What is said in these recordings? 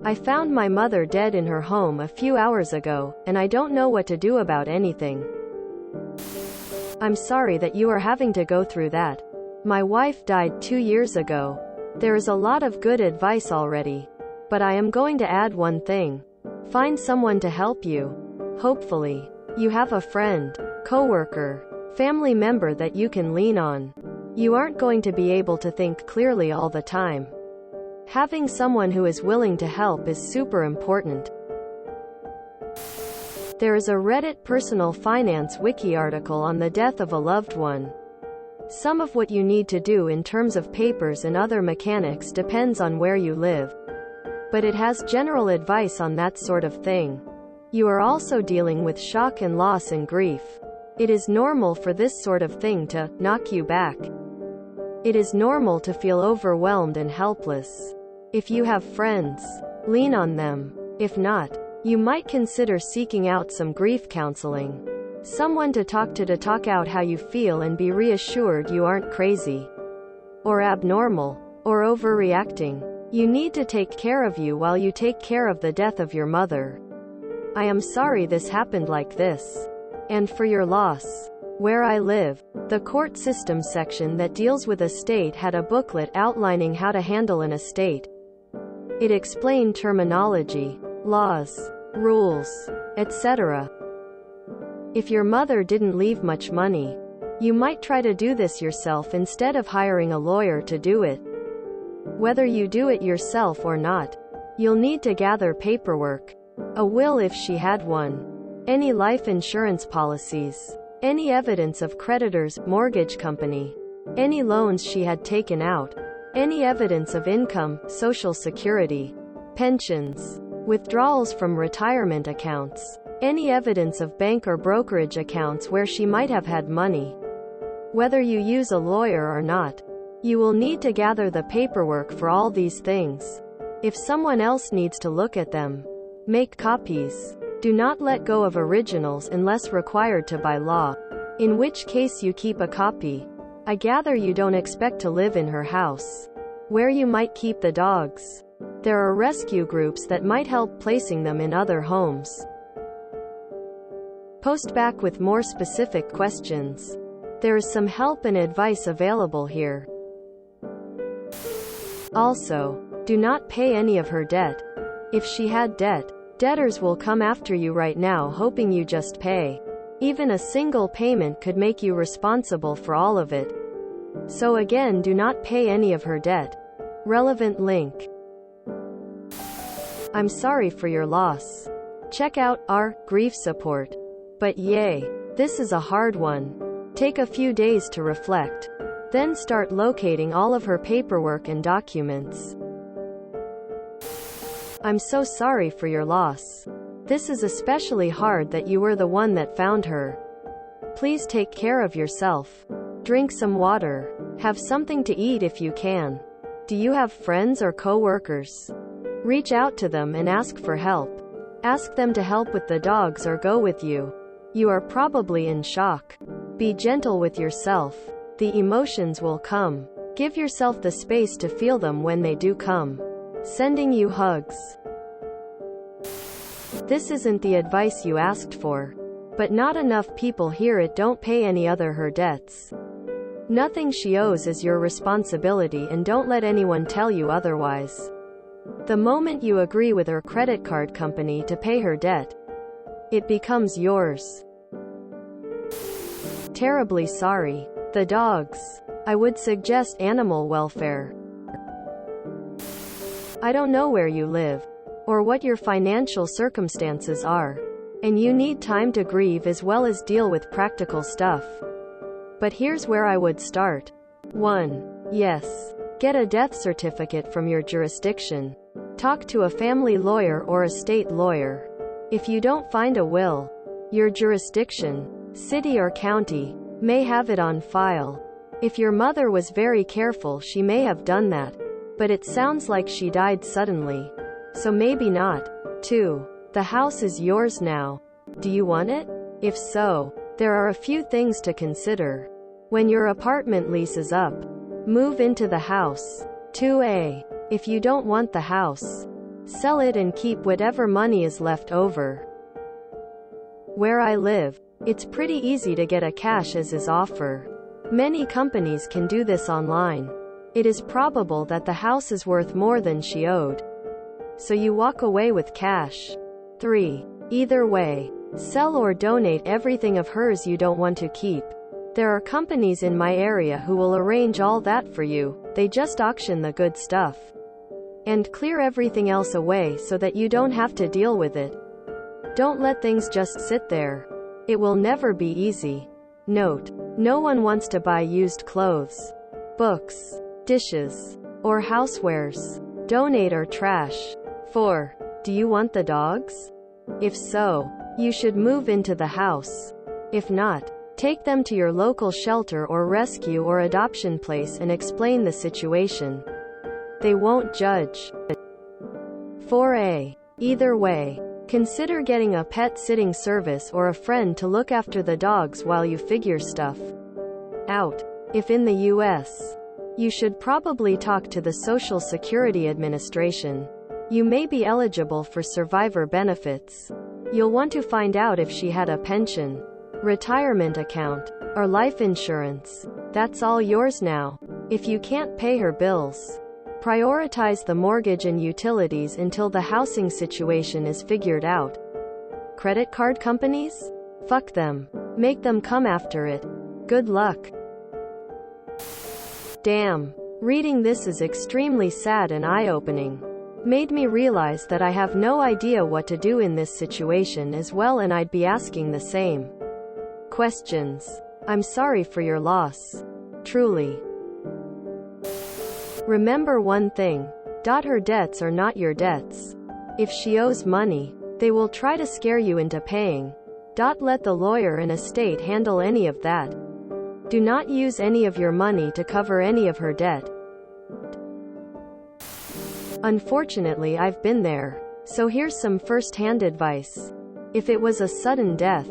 I found my mother dead in her home a few hours ago, and I don't know what to do about anything. I'm sorry that you are having to go through that. My wife died 2 years ago. There is a lot of good advice already. But I am going to add one thing. Find someone to help you. Hopefully, you have a friend, coworker, family member that you can lean on. You aren't going to be able to think clearly all the time. Having someone who is willing to help is super important. There is a Reddit personal finance wiki article on the death of a loved one. Some of what you need to do in terms of papers and other mechanics depends on where you live. But it has general advice on that sort of thing. You are also dealing with shock and loss and grief. It is normal for this sort of thing to knock you back. It is normal to feel overwhelmed and helpless. If you have friends, lean on them. If not, you might consider seeking out some grief counseling. Someone to talk out how you feel and be reassured you aren't crazy, or abnormal, or overreacting. You need to take care of you while you take care of the death of your mother. I am sorry this happened like this. And for your loss. Where I live, the court system section that deals with estate had a booklet outlining how to handle an estate. It explained terminology, laws, rules, etc. If your mother didn't leave much money, you might try to do this yourself instead of hiring a lawyer to do it. Whether you do it yourself or not, you'll need to gather paperwork. A will if she had one. Any life insurance policies. Any evidence of creditors, mortgage company. Any loans she had taken out. Any evidence of income, Social Security, pensions, withdrawals from retirement accounts. Any evidence of bank or brokerage accounts where she might have had money. Whether you use a lawyer or not, you will need to gather the paperwork for all these things. If someone else needs to look at them, make copies. Do not let go of originals unless required to by law, in which case you keep a copy. I gather you don't expect to live in her house, where you might keep the dogs. There are rescue groups that might help placing them in other homes. Post back with more specific questions. There is some help and advice available here. Also, do not pay any of her debt. If she had debt, debtors will come after you right now hoping you just pay. Even a single payment could make you responsible for all of it. So again, do not pay any of her debt. Relevant link. I'm sorry for your loss. Check out our grief support. But yay, this is a hard one. Take a few days to reflect. Then start locating all of her paperwork and documents. I'm so sorry for your loss. This is especially hard that you were the one that found her. Please take care of yourself. Drink some water. Have something to eat if you can. Do you have friends or co-workers? Reach out to them and ask for help. Ask them to help with the dogs or go with you. You are probably in shock. Be gentle with yourself. The emotions will come. Give yourself the space to feel them when they do come. Sending you hugs. This isn't the advice you asked for. But not enough people hear it. Don't pay any other her debts. Nothing she owes is your responsibility, and don't let anyone tell you otherwise. The moment you agree with her credit card company to pay her debt, it becomes yours. Terribly sorry. The dogs. I would suggest animal welfare. I don't know where you live, or what your financial circumstances are, and you need time to grieve as well as deal with practical stuff. But here's where I would start. 1. Yes. Get a death certificate from your jurisdiction. Talk to a family lawyer or a state lawyer. If you don't find a will, your jurisdiction, city or county, may have it on file. If your mother was very careful, she may have done that. But it sounds like she died suddenly. So maybe not. 2. The house is yours now. Do you want it? If so, there are a few things to consider. When your apartment lease is up, move into the house. 2a. If you don't want the house, Sell it and keep whatever money is left over. Where I live, it's pretty easy to get a cash as is offer. Many companies can do this online. It is probable that the house is worth more than she owed, so you walk away with cash. 3. Either way, sell or donate everything of hers you don't want to keep. There are companies in my area who will arrange all that for you. They just auction the good stuff and clear everything else away so that you don't have to deal with it. Don't let things just sit there. It will never be easy. Note: no one wants to buy used clothes, books, dishes, or housewares. Donate or trash. 4. Do you want the dogs? If so, you should move into the house. If not, take them to your local shelter or rescue or adoption place and explain the situation. They won't judge. 4a. Either way, consider getting a pet sitting service or a friend to look after the dogs while you figure stuff out. If in the US, you should probably talk to the Social Security Administration. You may be eligible for survivor benefits. You'll want to find out if she had a pension, retirement account, or life insurance. That's all yours now. If you can't pay her bills, prioritize the mortgage and utilities until the housing situation is figured out. Credit card companies? Fuck them. Make them come after it. Good luck. Damn. Reading this is extremely sad and eye-opening. Made me realize that I have no idea what to do in this situation as well, and I'd be asking the same questions. I'm sorry for your loss. Truly. Remember one thing. Her debts are not your debts. If she owes money, they will try to scare you into paying. Let the lawyer and estate handle any of that. Do not use any of your money to cover any of her debt. Unfortunately, I've been there. So here's some first-hand advice. If it was a sudden death,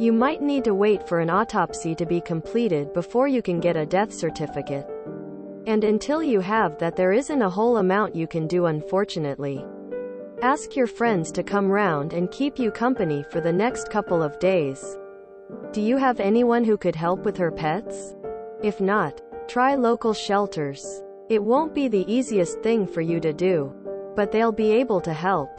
you might need to wait for an autopsy to be completed before you can get a death certificate. And until you have that, there isn't a whole amount you can do, unfortunately. Ask your friends to come round and keep you company for the next couple of days. Do you have anyone who could help with her pets? If not, try local shelters. It won't be the easiest thing for you to do, but they'll be able to help.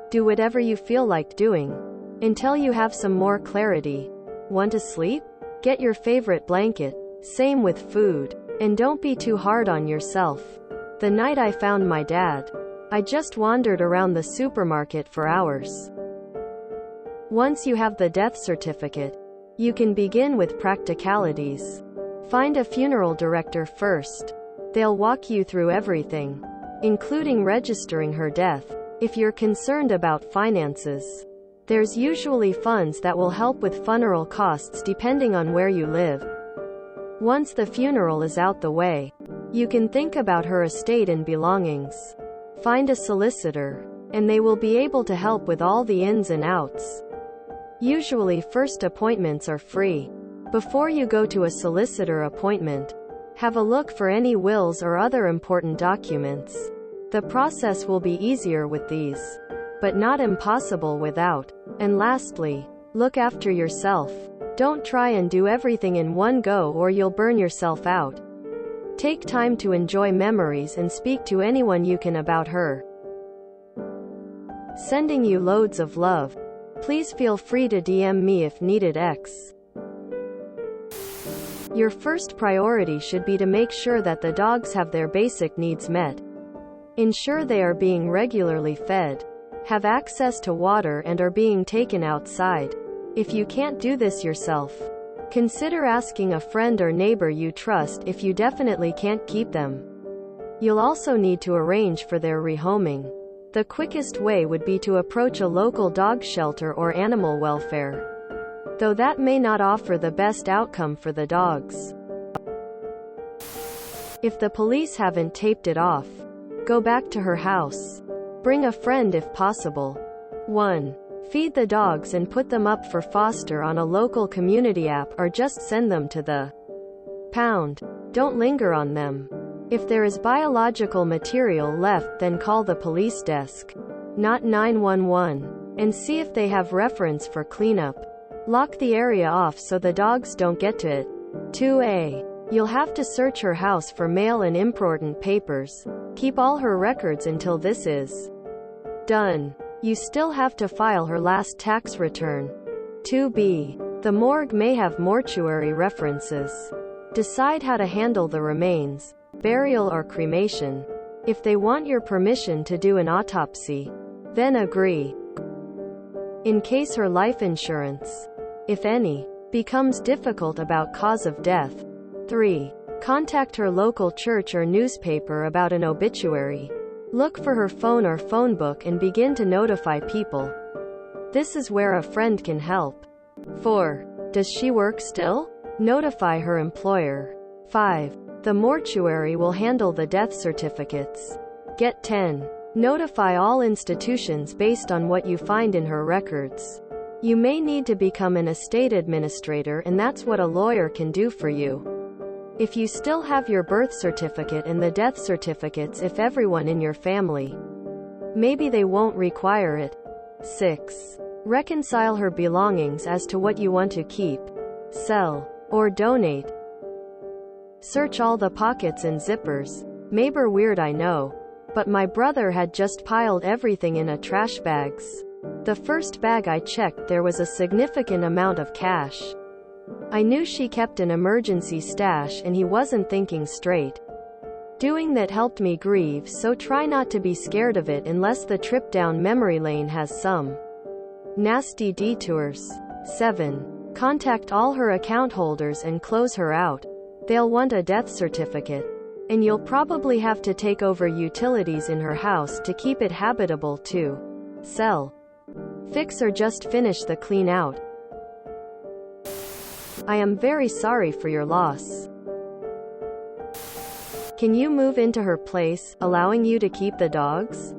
Do whatever you feel like doing until you have some more clarity. Want to sleep? Get your favorite blanket. Same with food. And don't be too hard on yourself. The night I found my dad, I just wandered around the supermarket for hours. Once you have the death certificate, you can begin with practicalities. Find a funeral director first. They'll walk you through everything, including registering her death. If you're concerned about finances, there's usually funds that will help with funeral costs depending on where you live. Once the funeral is out the way, you can think about her estate and belongings. Find a solicitor, and they will be able to help with all the ins and outs. Usually first appointments are free. Before you go to a solicitor appointment, have a look for any wills or other important documents. The process will be easier with these, but not impossible without. And lastly, look after yourself. Don't try and do everything in one go or you'll burn yourself out. Take time to enjoy memories and speak to anyone you can about her. Sending you loads of love. Please feel free to DM me if needed. X. Your first priority should be to make sure that the dogs have their basic needs met. Ensure they are being regularly fed, have access to water, and are being taken outside. If you can't do this yourself, consider asking a friend or neighbor you trust if you definitely can't keep them. You'll also need to arrange for their rehoming. The quickest way would be to approach a local dog shelter or animal welfare, though that may not offer the best outcome for the dogs. If the police haven't taped it off, go back to her house. Bring a friend if possible. 1. Feed the dogs and put them up for foster on a local community app or just send them to the pound. Don't linger on them. If there is biological material left, then call the police desk. not 911, and see if they have reference for cleanup. Lock the area off so the dogs don't get to it. 2A. You'll have to search her house for mail and important papers. Keep all her records until this is done. You still have to file her last tax return. 2B. The morgue may have mortuary references. Decide how to handle the remains, burial or cremation. If they want your permission to do an autopsy, then agree. In case her life insurance, if any, becomes difficult about cause of death. 3. Contact her local church or newspaper about an obituary. Look for her phone or phone book and begin to notify people. This is where a friend can help. 4. Does she work still? Notify her employer. 5. The mortuary will handle the death certificates. Get 10. Notify all institutions based on what you find in her records. You may need to become an estate administrator, and that's what a lawyer can do for you. If you still have your birth certificate and the death certificates, if everyone in your family, maybe they won't require it. 6. Reconcile her belongings as to what you want to keep, sell, or donate. Search all the pockets and zippers. Maybe weird, I know, but my brother had just piled everything in a trash bags. The first bag I checked, there was a significant amount of cash. I knew she kept an emergency stash and he wasn't thinking straight. Doing that helped me grieve, so try not to be scared of it unless the trip down memory lane has some nasty detours. 7. Contact all her account holders and close her out. They'll want a death certificate, and you'll probably have to take over utilities in her house to keep it habitable too. Sell, fix, or just finish the clean out. I am very sorry for your loss. Can you move into her place, allowing you to keep the dogs?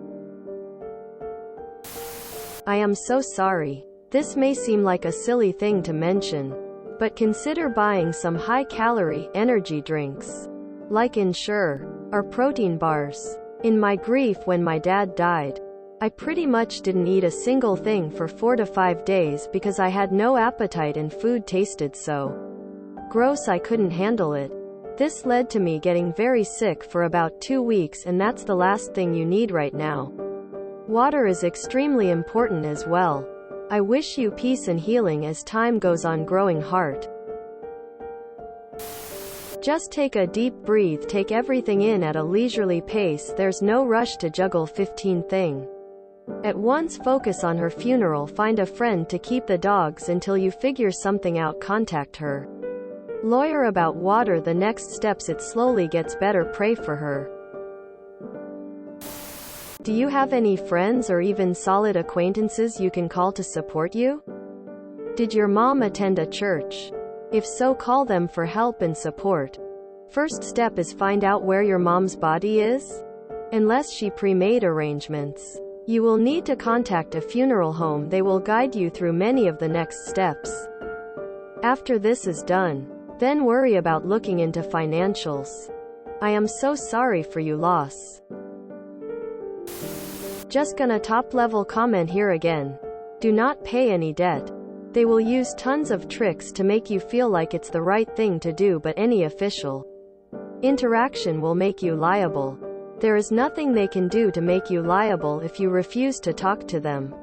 I am so sorry. This may seem like a silly thing to mention, but consider buying some high-calorie energy drinks, like Ensure, or protein bars. In my grief when my dad died, I pretty much didn't eat a single thing for 4 to 5 days because I had no appetite and food tasted so gross I couldn't handle it. This led to me getting very sick for about 2 weeks, and that's the last thing you need right now. Water is extremely important as well. I wish you peace and healing as time goes on, growing heart. Just take a deep breath, take everything in at a leisurely pace. There's no rush to juggle 15 things at once. Focus on her funeral, find a friend to keep the dogs until you figure something out, contact her lawyer about water. The next steps, it slowly gets better, pray for her. Do you have any friends or even solid acquaintances you can call to support you? Did your mom attend a church? If so, call them for help and support. First step is find out where your mom's body is. Unless she pre-made arrangements, you will need to contact a funeral home. They will guide you through many of the next steps. After this is done, then worry about looking into financials. I am so sorry for your loss. Just gonna top-level comment here again. Do not pay any debt. They will use tons of tricks to make you feel like it's the right thing to do, but any official interaction will make you liable. There is nothing they can do to make you liable if you refuse to talk to them.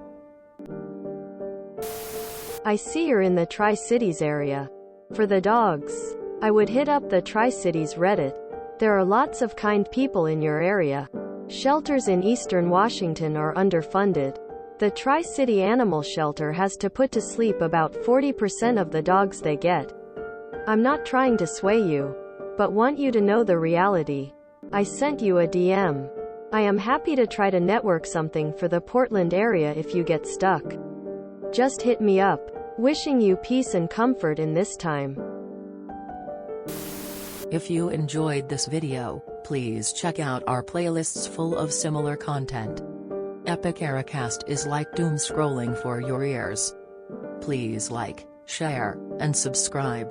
I see you're in the Tri-Cities area. For the dogs, I would hit up the Tri-Cities Reddit. There are lots of kind people in your area. Shelters in eastern Washington are underfunded. The Tri-City Animal Shelter has to put to sleep about 40% of the dogs they get. I'm not trying to sway you, but want you to know the reality. I sent you a DM. I am happy to try to network something for the Portland area if you get stuck. Just hit me up. Wishing you peace and comfort in this time. If you enjoyed this video, please check out our playlists full of similar content. Epic Ericast is like doom scrolling for your ears. Please like, share, and subscribe.